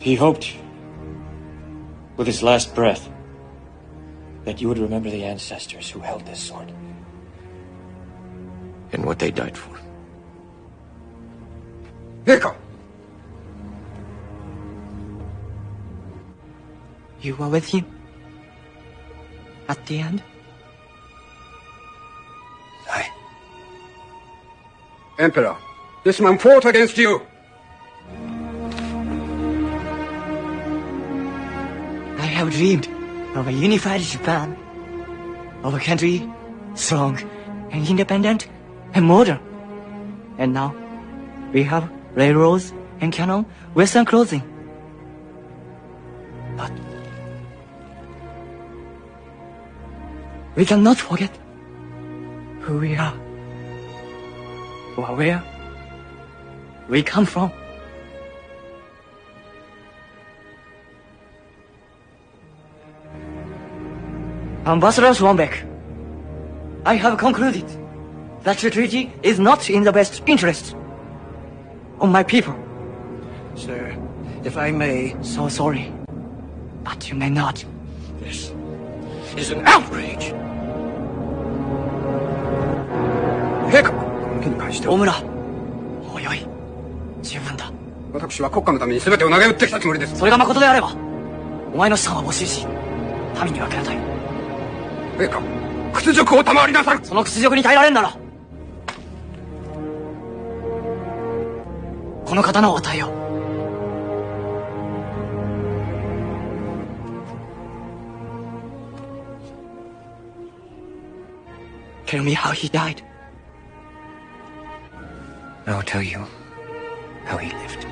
He hoped, with his last breath, that you would remember the ancestors who held this sword. And what they died for. Heka! You were with him? At the end? Aye. Emperor, this man fought against you! I have dreamed of a unified Japan. Of a country strong and independent and modern. And now, we have railroads and cannon, western clothing. But we cannot forget who we are, or where we come from. Ambassador Ongbak, I have concluded that the treaty is not in the best interest of my people. Sir, if I may... So sorry, but you may not. This is an outrage! 陛下、手に返して大村、もうよい。十分だ。私は国家のために全てを投げ打ってきたつもりです。それが誠であれば、お前の資産は没収し、民に分け与える。陛下、屈辱を賜りなさる。その屈辱に耐えられんなら、この刀を与えよう。Tell me how he died. I'll tell you how he lived.